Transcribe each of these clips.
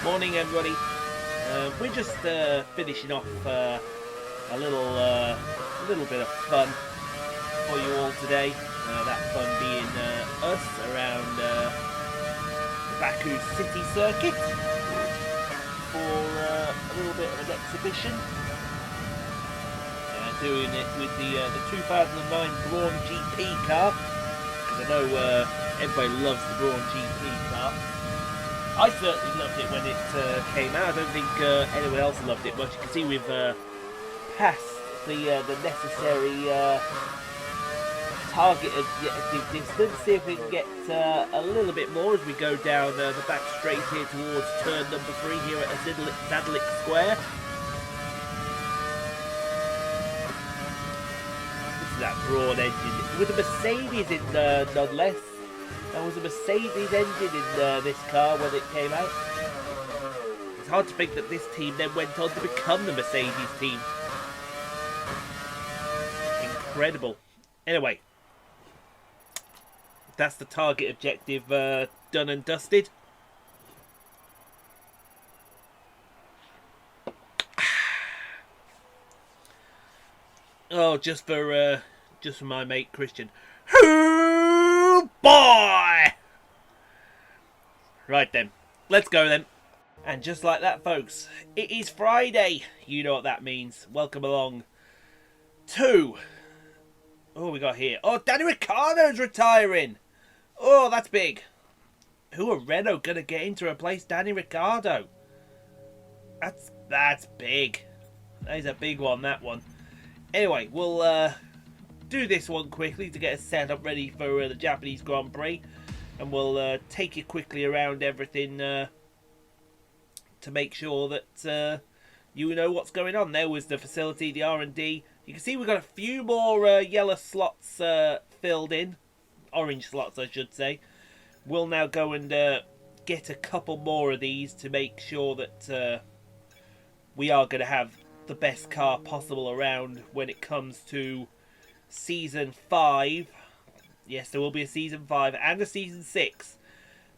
Morning, everybody. We're just finishing off a little bit of fun for you all today. That fun being us around the Baku City Circuit for a little bit of an exhibition. Doing it with the 2009 Brawn GP car, because I know everybody loves the Brawn GP car. I certainly loved it when it came out. I don't think anyone else loved it much. You can see we've passed the necessary target objective distance. See if we can get a little bit more as we go down the back straight here towards turn number 3 here at Zadlik Square. This is that Brawn engine with a Mercedes in nonetheless. There was a Mercedes engine in this car when it came out. It's hard to think that this team then went on to become the Mercedes team. Incredible. Anyway, that's the target objective done and dusted. Oh, just for my mate Christian. Oh boy! Right then, let's go then. And just like that, folks, it is Friday. You know what that means. Welcome along to... Oh, we got here. Oh, Danny Ricciardo's retiring. Oh, that's big. Who are Renault going to get in to replace Danny Ricciardo? That's big. That is a big one, that one. Anyway, we'll do this one quickly to get us set up ready for the Japanese Grand Prix. And we'll take you quickly around everything to make sure that you know what's going on. There was the facility, the R&D. You can see we've got a few more yellow slots filled in. Orange slots, I should say. We'll now go and get a couple more of these to make sure that we are going to have the best car possible around when it comes to Season 5. Yes, there will be a Season 5 and a Season 6.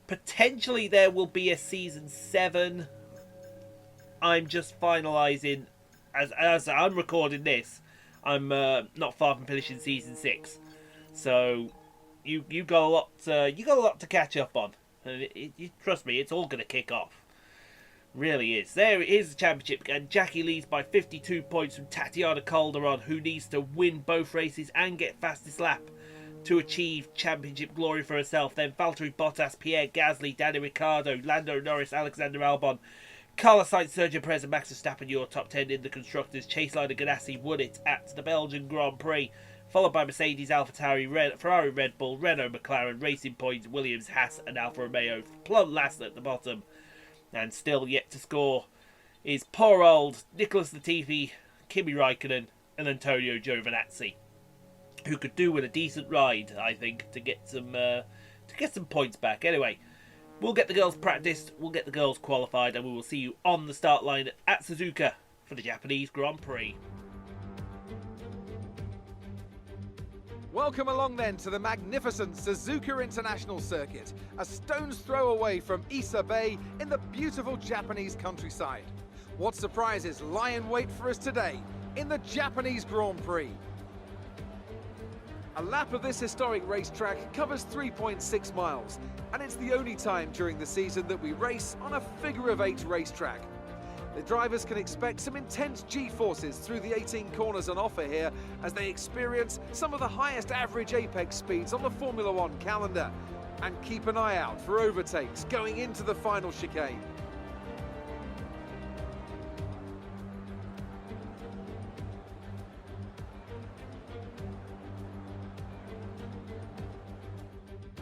Potentially there will be a Season 7. I'm just finalising, as I'm recording this, I'm not far from finishing Season 6. So you got a lot to catch up on. Trust me, it's all going to kick off. Really is. There is the championship, and Jackie leads by 52 points from Tatiana Calderon, who needs to win both races and get fastest lap to achieve championship glory for herself. Then Valtteri Bottas, Pierre Gasly, Danny Ricciardo, Lando Norris, Alexander Albon, Carlos Sainz, Sergio Perez and Max Verstappen, your top 10 in the Constructors. Chaseliner-Ganassi won it at the Belgian Grand Prix, followed by Mercedes, AlphaTauri, Ferrari, Red Bull, Renault, McLaren, Racing Point, Williams, Haas and Alfa Romeo. Plumb last at the bottom. And still yet to score is poor old Nicholas Latifi, Kimi Raikkonen and Antonio Giovinazzi, who could do with a decent ride, I think, to get some points back. Anyway, we'll get the girls practiced, we'll get the girls qualified, and we will see you on the start line at Suzuka for the Japanese Grand Prix. Welcome along then to the magnificent Suzuka International Circuit, a stone's throw away from Ise Bay in the beautiful Japanese countryside. What surprises lie in wait for us today in the Japanese Grand Prix? A lap of this historic racetrack covers 3.6 miles, and it's the only time during the season that we race on a figure-of-8 racetrack. The drivers can expect some intense G-forces through the 18 corners on offer here as they experience some of the highest average apex speeds on the Formula One calendar. And keep an eye out for overtakes going into the final chicane.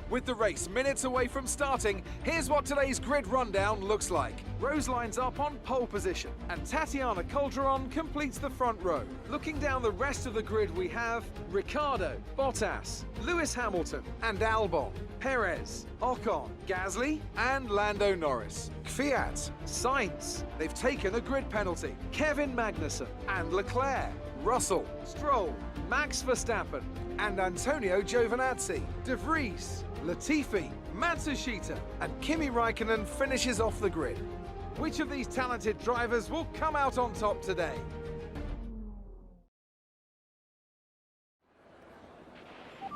With the race minutes away from starting, here's what today's grid rundown looks like. Rose lines up on pole position, and Tatiana Calderon completes the front row. Looking down the rest of the grid, we have Ricciardo, Bottas, Lewis Hamilton, and Albon, Perez, Ocon, Gasly, and Lando Norris. Kvyat, Sainz, they've taken a grid penalty. Kevin Magnussen, and Leclerc, Russell, Stroll, Max Verstappen, and Antonio Giovinazzi. De Vries, Latifi, Matsushita, and Kimi Raikkonen finishes off the grid. Which of these talented drivers will come out on top today?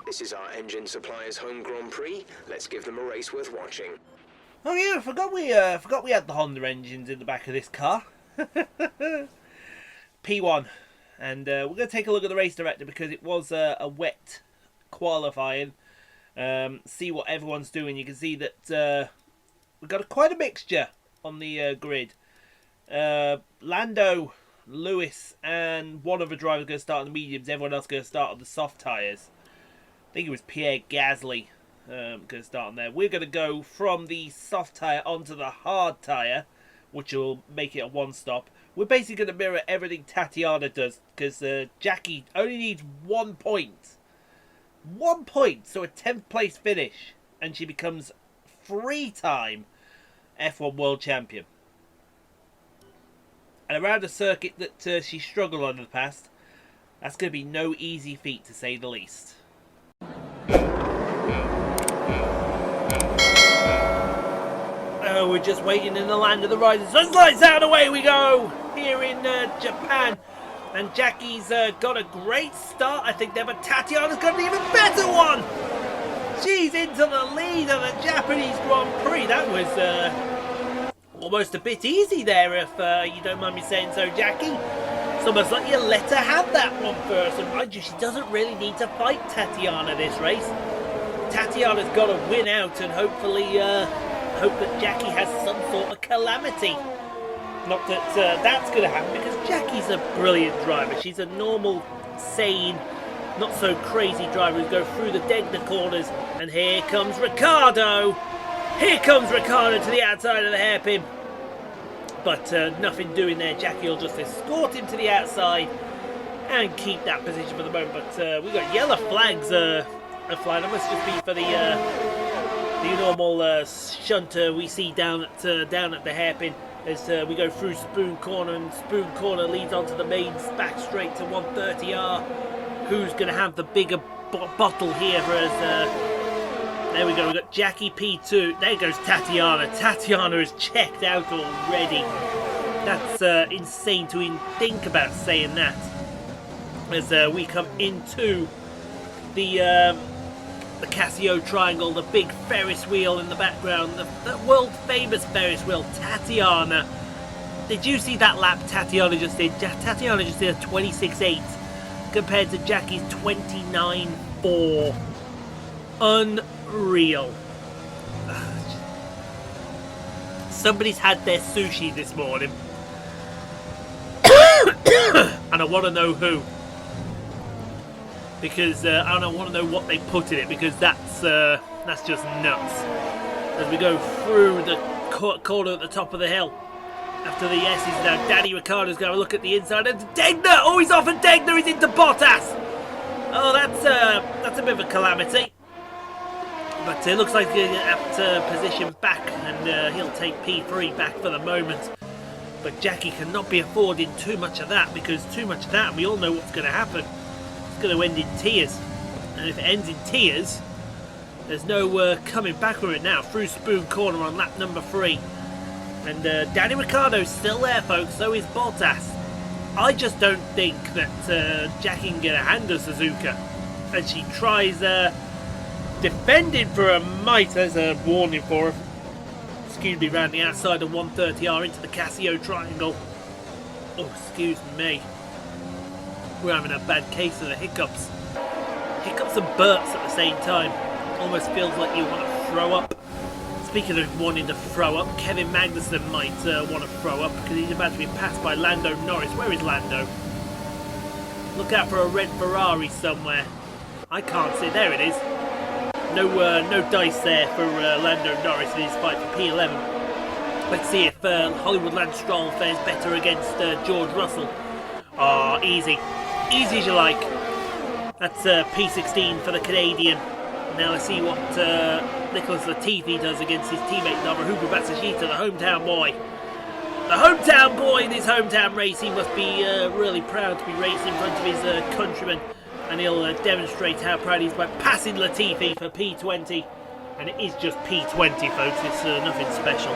This is our engine supplier's home Grand Prix. Let's give them a race worth watching. Oh yeah, I forgot we had the Honda engines in the back of this car. P1, and we're going to take a look at the race director because it was a wet qualifying. See what everyone's doing. You can see that we've got quite a mixture on the grid. Lando, Lewis, and one of the drivers going to start on the mediums. Everyone else going to start on the soft tyres. I think it was Pierre Gasly going to start on there. We're going to go from the soft tyre onto the hard tyre, which will make it a one-stop. We're basically going to mirror everything Tatiana does, because Jackie only needs 1 point. 1 point, so a 10th place finish, and she becomes 3-time F1 World Champion. And around a circuit that she struggled on in the past, that's going to be no easy feat, to say the least. We're just waiting in the land of the rising sun. Lights out, away we go here in Japan. And Jackie's got a great start, I think there, but Tatiana's got an even better one. She's into the lead of the Japanese Grand Prix. That was almost a bit easy there, if you don't mind me saying so, Jackie. It's almost like you let her have that one first. And mind you, she doesn't really need to fight Tatiana this race. Tatiana's got to win out and hopefully hope that Jackie has some sort of calamity. Not that that's going to happen, because Jackie's a brilliant driver. She's a normal, sane, not so crazy driver who goes through the Degner corners. And here comes Ricciardo. Here comes Ricciardo to the outside of the hairpin. But nothing doing there. Jackie will just escort him to the outside and keep that position for the moment. But we've got yellow flags flying. That must just be for the normal shunter we see down at the hairpin as we go through Spoon Corner, and Spoon Corner leads onto the main back straight to 130R. Who's going to have the bigger bottle here for us? There we go, we've got Jackie P2. There goes Tatiana. Tatiana is checked out already. That's insane to even think about saying that. As we come into the Casio Triangle, the big Ferris wheel in the background, the world famous Ferris wheel. Tatiana, did you see that lap Tatiana just did? Tatiana just did a 26.8 compared to Jackie's 29.4. Unreal. Somebody's had their sushi this morning and I want to know who, because I want to know what they put in it, because that's just nuts. As we go through the corner at the top of the hill, after the S's now, Danny Ricciardo's going to look at the inside, and Degner! Oh, he's off, and Degner is into Bottas! Oh, that's a bit of a calamity. But it looks like he's at position back, and he'll take P3 back for the moment. But Jackie cannot be affording too much of that, because too much of that, we all know what's going to happen. It's going to end in tears. And if it ends in tears, there's no coming back from it now. Through Spoon Corner on lap number 3. And Danny Ricciardo's still there, folks, so is Bottas. I just don't think that Jackie can get a hand of Suzuka. And she tries defending for a mite. There's a warning for her. Excuse me, round the outside of 130R into the Casio Triangle. Oh, excuse me. We're having a bad case of the hiccups. Hiccups and burps at the same time. Almost feels like you want to throw up. Speaking of wanting to throw up, Kevin Magnussen might want to throw up, because he's about to be passed by Lando Norris. Where is Lando? Look out for a red Ferrari somewhere. I can't see. There it is. No dice there for Lando Norris in his fight for P11. Let's see if Hollywood Lance Stroll fares better against George Russell. Ah, easy. Easy as you like. That's P16 for the Canadian. Now let's see what Nicholas Latifi does against his teammate Naruhuko Matsushita, the hometown boy. The hometown boy in his hometown race. He must be really proud to be racing in front of his countrymen. And he'll demonstrate how proud he is by passing Latifi for P20. And it is just P20, folks. It's nothing special.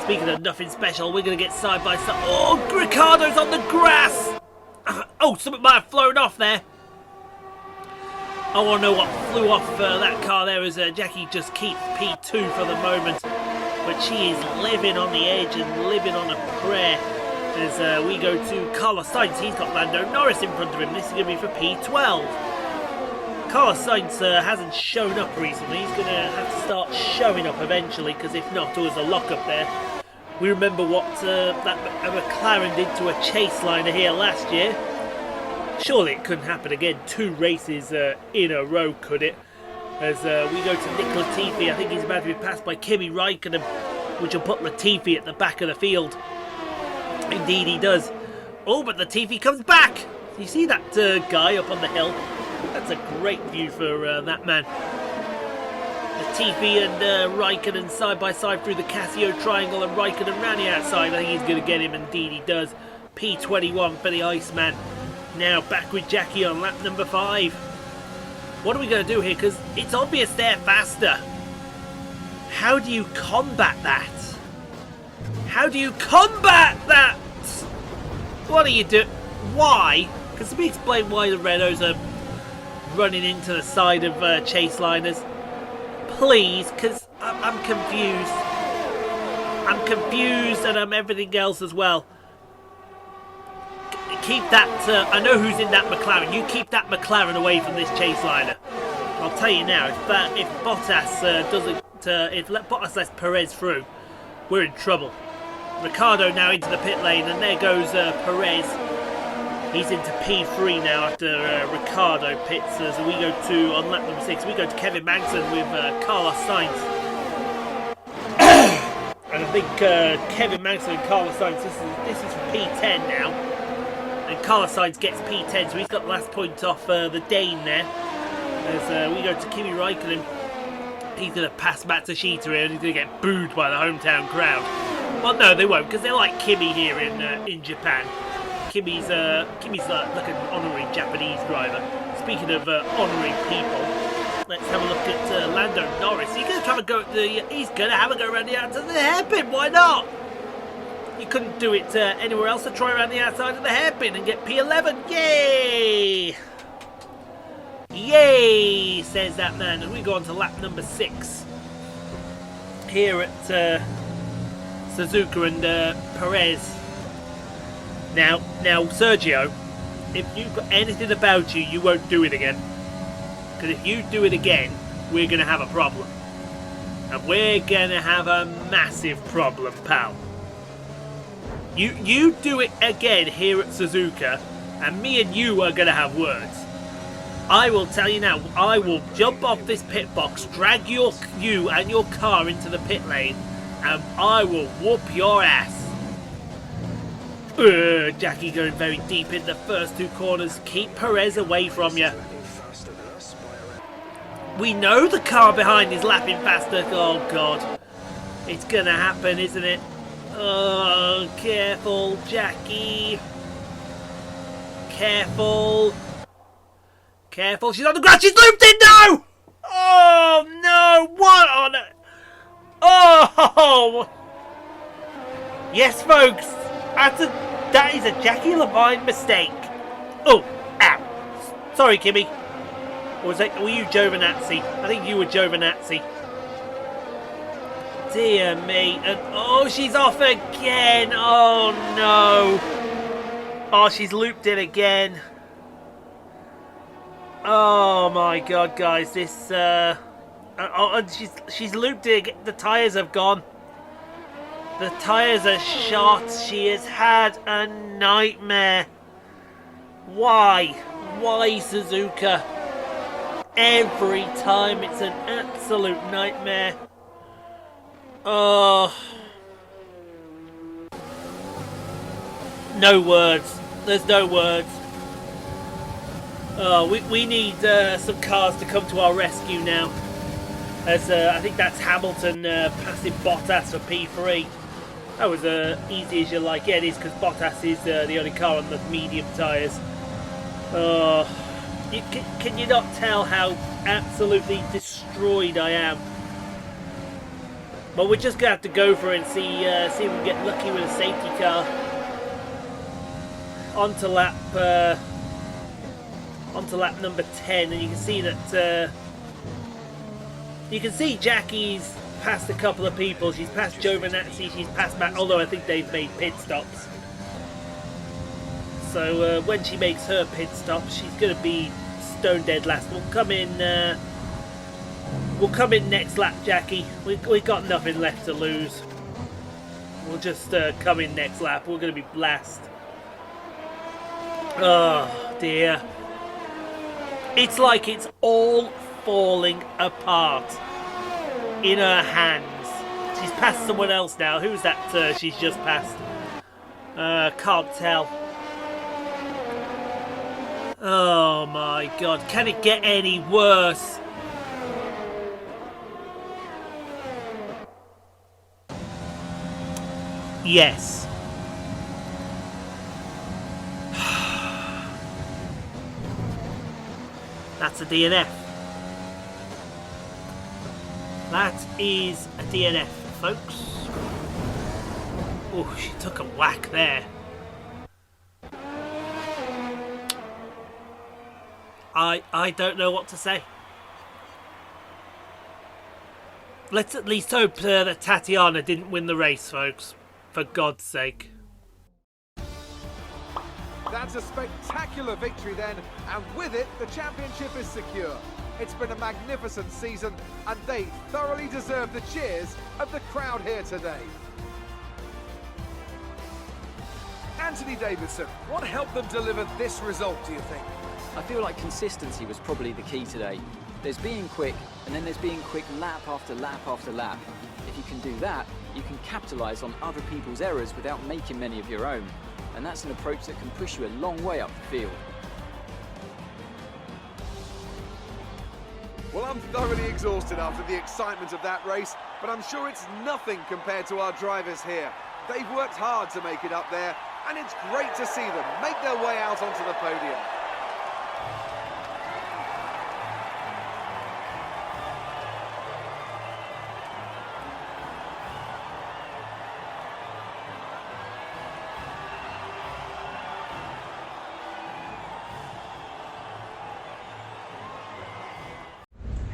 Speaking of nothing special, we're going to get side by side. Oh, Ricciardo's on the grass! Oh, something might have flown off there. I want to know what flew off that car there as Jackie just keeps P2 for the moment. But she is living on the edge and living on a prayer. As we go to Carlos Sainz, he's got Lando Norris in front of him. This is going to be for P12. Carlos Sainz hasn't shown up recently. He's going to have to start showing up eventually, because if not, there was a lock-up there. We remember what that McLaren did to a Chaseliner here last year. Surely it couldn't happen again. 2 races in a row, could it? As we go to Nick Latifi, I think he's about to be passed by Kimi Raikkonen, which will put Latifi at the back of the field. Indeed he does. Oh, but Latifi comes back! You see that guy up on the hill? That's a great view for that man. Latifi and Raikkonen side by side through the Casio triangle, and Raikkonen round the outside. I think he's going to get him. Indeed he does. P21 for the Iceman. Now back with Jackie on lap number 5. What are we going to do here? Because it's obvious they're faster. How do you combat that? How do you combat that? What do you do? Why? Because let me explain why the Renaults are running into the side of Chaseliners. Please, because I'm confused. I'm confused, and I'm everything else as well. Keep that, I know who's in that McLaren. You keep that McLaren away from this Chaseliner. I'll tell you now, if Bottas if Bottas lets Perez through, we're in trouble. Ricciardo now into the pit lane, and there goes Perez. He's into P3 now after Ricciardo pits. As we go to, on lap number 6, we go to Kevin Magnussen with Carlos Sainz. And I think Kevin Magnussen and Carlos Sainz, this is P10 now. And Carlos Sainz gets P10, so he's got the last point off the Dane there. As we go to Kimi Raikkonen, he's going to pass Matsushita here, and he's going to get booed by the hometown crowd. Well, no, they won't, because they like Kimi here in Japan. Kimi's like an honorary Japanese driver. Speaking of honouring people, let's have a look at Lando Norris. He's going to have a go around the outside of the hairpin. Why not? You couldn't do it anywhere else to try around the outside of the hairpin and get P11. Yay! Yay! Says that man. And we go on to lap number 6 here at Suzuka and Perez. Now, Sergio, if you've got anything about you, you won't do it again. Because if you do it again, we're going to have a problem. And we're going to have a massive problem, pal. You do it again here at Suzuka, and me and you are going to have words. I will tell you now, I will jump off this pit box, drag you and your car into the pit lane, and I will whoop your ass. Jackie going very deep in the first 2 corners. Keep Perez away from you. We know the car behind is lapping faster. Oh, God. It's going to happen, isn't it? Oh, careful, Jackie. Careful. Careful. She's on the ground. She's looped in now! Oh, no. What on it? Oh! Yes, folks. That is a Jackie Levine mistake. Oh, ow. Sorry, Kimmy. Or were you Giovinazzi? I think you were Giovinazzi. Dear me. And oh, she's off again. Oh, no. Oh, she's looped in again. Oh, my God, guys. This, and she's looped in again. The tyres have gone. The tyres are shot. She has had a nightmare. Why? Why, Suzuka? Every time it's an absolute nightmare. Oh. No words. There's no words. Oh, we need some cars to come to our rescue now. As I think that's Hamilton passing Bottas for P3. That was easy as you like. Yeah, it is, because Bottas is the only car on the medium tyres. Oh, can you not tell how absolutely destroyed I am? But we're just going to have to go for it and see if we can get lucky with a safety car. Onto lap number 10, and you can see that you can see Jackie's passed a couple of people. She's passed Giovinazzi, she's passed Matt, although I think they've made pit stops. So when she makes her pit stop, she's going to be stone dead last. We'll come in next lap, Jackie. We got nothing left to lose. We'll just come in next lap. We're going to be last. Oh dear. It's like it's all falling apart in her hands. She's passed someone else now. Who's that she's just passed? Can't tell. Oh my god. Can it get any worse? Yes. That's a DNF. That is a DNF, folks. Oh, she took a whack there. I don't know what to say. Let's at least hope that Tatiana didn't win the race, folks. For God's sake. That's a spectacular victory then, and with it, the championship is secure. It's been a magnificent season, and they thoroughly deserve the cheers of the crowd here today. Anthony Davidson, what helped them deliver this result, do you think? I feel like consistency was probably the key today. There's being quick, and then there's being quick lap after lap after lap. If you can do that, you can capitalise on other people's errors without making many of your own. And that's an approach that can push you a long way up the field. Well, I'm thoroughly exhausted after the excitement of that race, but I'm sure it's nothing compared to our drivers here. They've worked hard to make it up there, and it's great to see them make their way out onto the podium.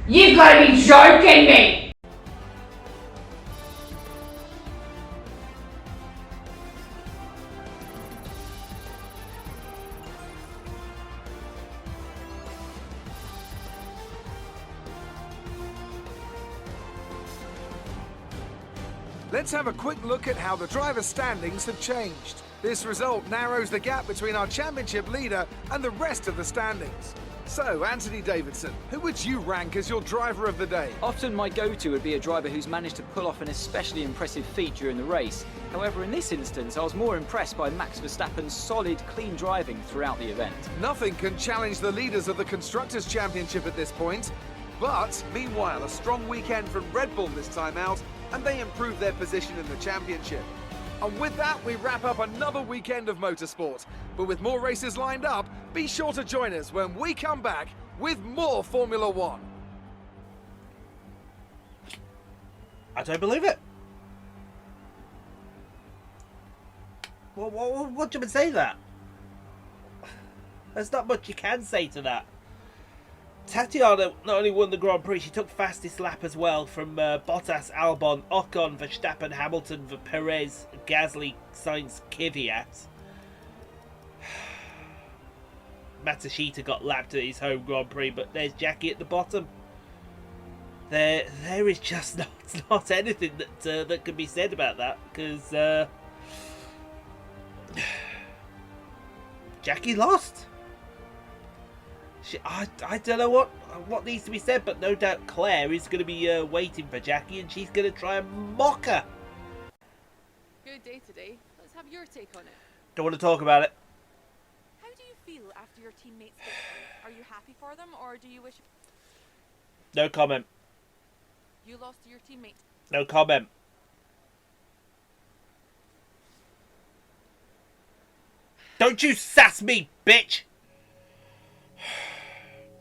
You've got to be joking me! Let's have a quick look at how the driver standings have changed. This result narrows the gap between our championship leader and the rest of the standings. So, Anthony Davidson, who would you rank as your driver of the day? Often my go-to would be a driver who's managed to pull off an especially impressive feat during the race. However, in this instance, I was more impressed by Max Verstappen's solid, clean driving throughout the event. Nothing can challenge the leaders of the Constructors' Championship at this point. But, meanwhile, a strong weekend from Red Bull this time out, and they improve their position in the championship. And with that, we wrap up another weekend of motorsport. But with more races lined up, be sure to join us when we come back with more Formula One. I don't believe it. What do you say to that? There's not much you can say to that. Tatiana not only won the Grand Prix, she took fastest lap as well from Bottas, Albon, Ocon, Verstappen, Hamilton, Perez, Gasly, Sainz, Kvyat. Matsushita got lapped at his home Grand Prix, but there's Jackie at the bottom. There is just not anything that can be said about that, because Jackie lost. I don't know what needs to be said, but no doubt Claire is going to be waiting for Jackie, and she's going to try and mock her. Good day today. Let's have your take on it. Don't want to talk about it. How do you feel after your teammates' victory? Are you happy for them, or do you wish... No comment. You lost to your teammate? No comment. Don't you sass me, bitch!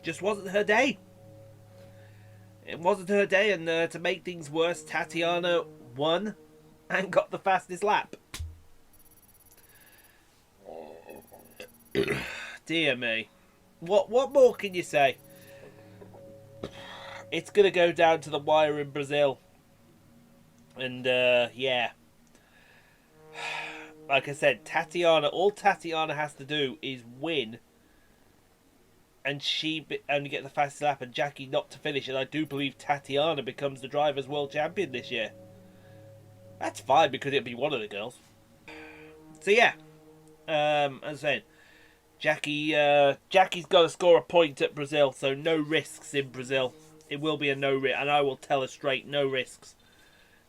Just wasn't her day. It wasn't her day, and to make things worse, Tatiana won and got the fastest lap. Dear me. What more can you say? It's going to go down to the wire in Brazil. And, yeah. Like I said, all Tatiana has to do is win. And she only get the fastest lap and Jackie not to finish. And I do believe Tatiana becomes the Drivers' World Champion this year. That's fine because it'll be one of the girls. So, yeah. As I said, Jackie's got to score a point at Brazil. So, no risks in Brazil. It will be a no risk. And I will tell her straight, no risks.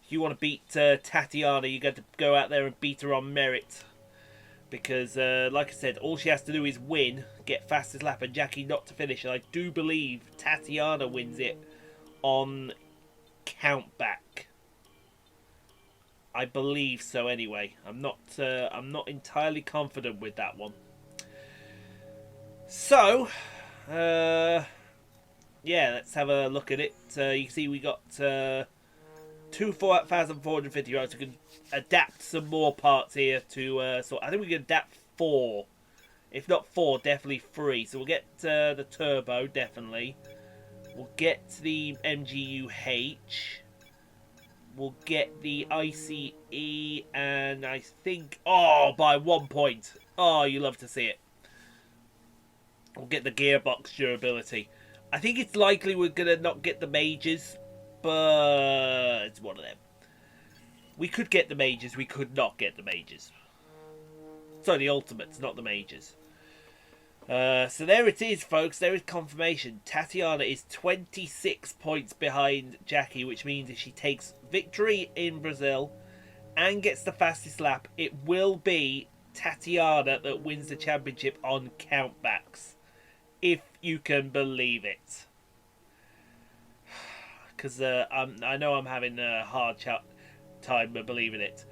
If you want to beat Tatiana, you got to go out there and beat her on merit. Because, like I said, all she has to do is win, get fastest lap, and Jackie not to finish. And I do believe Tatiana wins it on countback. I believe so. Anyway, I'm not entirely confident with that one. So, yeah, let's have a look at it. You can see we got 2,450 rounds. We can adapt some more parts here to. So I think we can adapt 4, if not 4, definitely 3. So we'll get the turbo definitely. We'll get the MGUH. We'll get the ICE, and I think by 1 point. Oh, you love to see it. We'll get the gearbox durability. I think it's likely we're gonna not get the majors. But it's one of them. We could get the majors, we could not get the majors. Sorry, the ultimates, not the majors. So there it is, folks. There is confirmation. Tatiana is 26 points behind Jackie, which means if she takes victory in Brazil and gets the fastest lap, it will be Tatiana that wins the championship on countbacks. If you can believe it. Because I know I'm having a hard time believing it.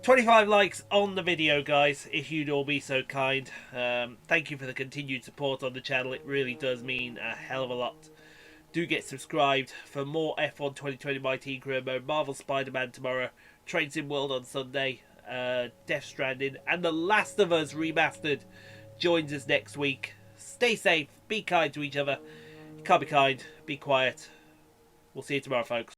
25 likes on the video, guys, if you'd all be so kind. Thank you for the continued support on the channel. It really does mean a hell of a lot. Do get subscribed for more F1 2020 My Team Career Mode, Marvel Spider-Man tomorrow, Train Sim World on Sunday, Death Stranding, and The Last of Us Remastered joins us next week. Stay safe, be kind to each other. You can't be kind, be quiet. We'll see you tomorrow, folks.